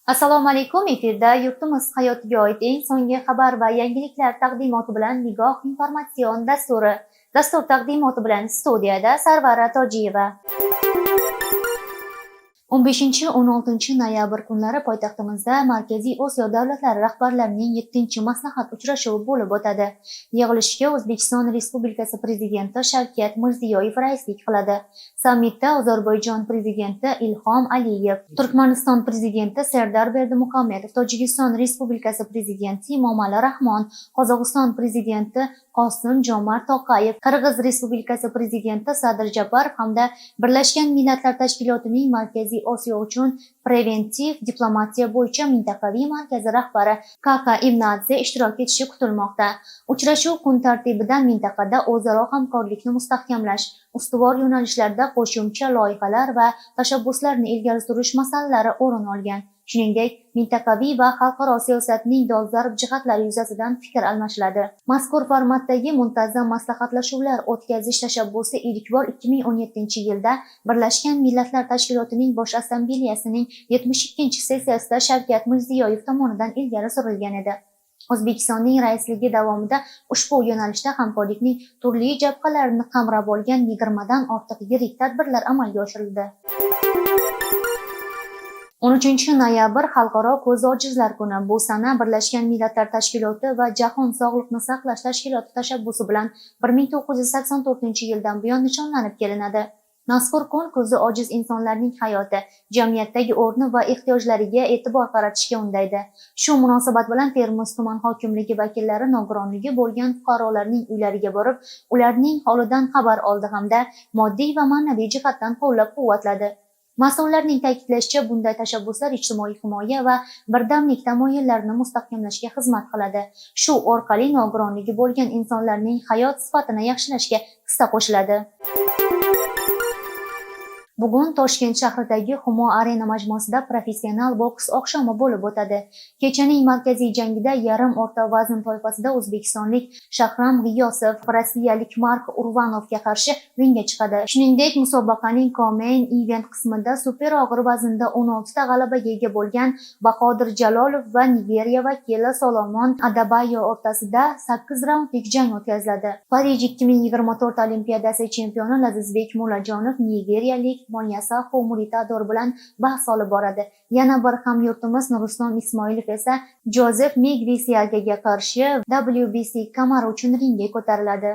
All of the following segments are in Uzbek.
Assalomu alaykum. Efirda yurtimiz hayotiga oid eng so'nggi xabar va yangiliklar taqdimoti bilan Nigoh informatsion dasturi. Dastur taqdimoti bilan studiyada Sarvara Tojiyeva. 15-16 noyabr kunlari poytaxtimizda Markaziy Osiyo davlatlari rahbarlarining 7-maslahat uchrashuvi bo'lib o'tadi. Yig'ilishga O'zbekiston Respublikasi Prezidenti Shavkat Mirziyoyev raislik qiladi. Sammitda Ozarbayjon Prezidenti Ilhom Aliyev, Turkmaniston Prezidenti Serdar Berdimuhamedov, Tojikiston Respublikasi Prezidenti Emomali Rahmon, Qozog'iston Prezidenti Qosim-Jomart To'qayev, Qirg'iz Respublikasi Prezidenti Sadir Japarov hamda Birlashgan Millatlar Tashkilotining Markaziy Osiyo uchun preventiv diplomatiya bo'yicha mintaqaviy markazi rahbari Kaka Ibnadze ishtirok etishi kutilmoqda. Uchrashuv kun tartibidan mintaqada o'zaro hamkorlikni mustahkamlash, ustuvor yo'nalishlarda qo'shimcha loyihalar va tashabbuslarni ilgari surish masalalari o'rin olgan. Shuningdek, mintaqaviy va xalqaro siyosatning dolzarb jihatlari yuzasidan fikr almashiladi. Mazkur formatdagi muntazam maslahatlashuvlar o'tkazish tashabbusi ilk bor 2017-yilda Birlashgan Millatlar Tashkilotining Bosh Assambleyasining 72-sessiyasida Shavkat Mirziyoyev tomonidan ilgari surilgan edi. O'zbekistonning raisligi davomida ushbu yo'nalishda hamkorlikning turli jabhalarini qamrab olgan 20 dan ortiq yirik tadbirlar amalga oshirildi. 13 noyabr Xalqaro ko'z ojizlar kuni. Bu sana Birlashgan Millatlar Tashkiloti va Jahon Sog'liqni saqlash tashkiloti tashabbusi bilan 1984-yildan buyon nishonlanib kelinadi. Mazkur kun ko'zi ojiz insonlarning hayoti, jamiyatdagi o'rni va ehtiyojlariga e'tibor qaratishga undaydi. Shu munosabat bilan Termiz tuman hokimligi vakillari nogironligi bo'lgan fuqarolarning uylariga borib, ularning holidan xabar oldi hamda moddiy va ma'naviy jihatdan qo'llab-quvvatladi. Mas'ullarning ta'kidlashicha, bunday tashabbuslar ijtimoiy himoya va birdamlik tamoyillarini mustahkamlashga xizmat qiladi. Shu orqali nogironligi bo'lgan insonlarning hayot sifatini yaxshilashga hissa qo'shiladi. Bugun Toshkent shahridagi Humo Arena majmuasida professional boks oqshomi bo'lib o'tadi. Kechaning markaziy jangida yarim o'rta vazn toifasida o'zbekistonlik Shahram G'iyosov rossiyalik Mark Urvanovga qarshi ringga chiqadi. Shuningdek, musobaqaning main event qismida super og'ir vaznda 16 ta g'alabaga ega bo'lgan Bahodir Jalolov va Nigeriya vakili Solomon Adabayo o'rtasida 8 raundlik jang o'tkaziladi. Parij 2024 Olimpiadasi chempioni Lazizbek Mulajonov nigeriyalik Monyasaxo Muritador bilan bahs olib boradi. Yana bir hamyurtimiz Nurislom Ismoilov esa Jozef Migvisiagaga qarshi WBC kamari uchun ringga ko'tariladi.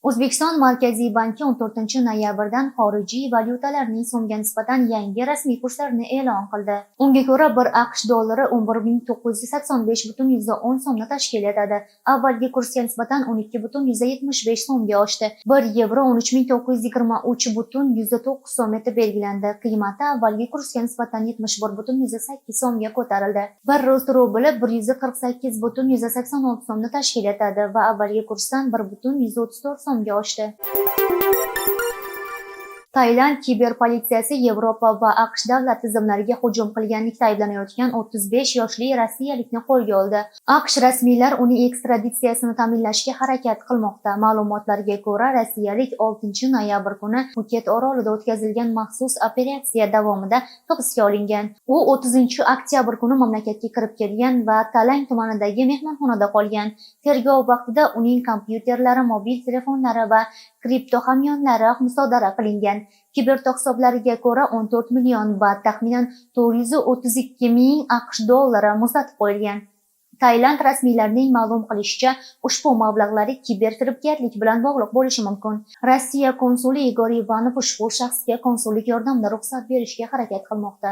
O'zbekiston Markaziy banki 14 noyabrdan xorijiy valyutalarning so'mga nisbatan yangi rasmiy kurslarini e'lon qildi. Unga ko'ra, 1 AQSh dollari 11.985.10 so'mni tashkil etadi. Avvalgi kursga nisbatan 12.75 so'mga oshdi. 1 yevro 13.923.9 so'm etib belgilandi. Qiymati avvalgi kursga nisbatan 71.8 so'mga ko'tarildi. 1 rus rubli 148.86 so'mni tashkil etadi va avvalgi kursdan 1.134 so'mga oshdi. Tailand kiberpolitsiyasi Yevropa va AQSh davlat tizimlariga hujum qilganlikda ayblanayotgan 35 yoshli rossiyalikni qo'lga oldi. AQSh rasmiylar uning ekstraditsiyasini ta'minlashga harakat qilmoqda. Ma'lumotlarga ko'ra, rossiyalik 6 noyabr kuni Phuket orolida o'tkazilgan maxsus operatsiya davomida hibsga olingan. U 30 oktyabr kuni mamlakatga kirib kelgan va Talang tumanidagi mehmonxonada qolgan. Tergov vaqtida uning kompyuterlari, mobil telefonlari va kripto hamyonlari musodara qilingan. Kibertoq hisoblariga ko'ra 14 million va taxminan 432 ming AQSh dollari muzlatib qo'yilgan. Tailand rasmiylarining ma'lum qilishicha, ushbu mablag'lar kiberfiribgarlik bilan bog'liq bo'lishi mumkin. Rossiya konsuli Igor Ivanov ushbu shaxsga konsullik yordamida ruxsat berishga harakat qilmoqda.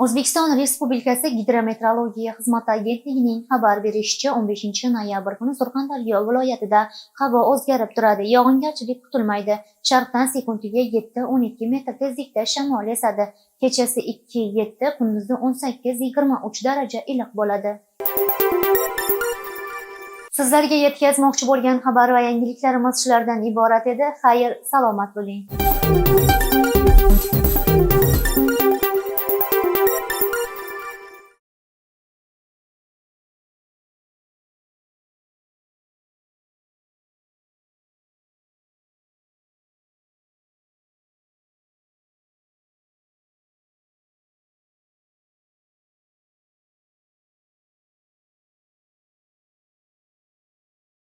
O'zbekiston Respublikasi Gidrometeorologiya xizmati agentligining xabar berishicha, 15 noyabr kuni Surxondaryo viloyatida havo o'zgarib turadi. Yog'ingarchilik kutilmaydi. Sharqdan sekundiga 7-12 metr tezlikda shamol esadi. Kechasi 2-7, kunduzi 18-23 daraja iliq bo'ladi. Sizlarga yetkazmoqchi bo'lgan xabar va yangiliklarimiz shulardan iborat edi. Xayr, salomat bo'ling.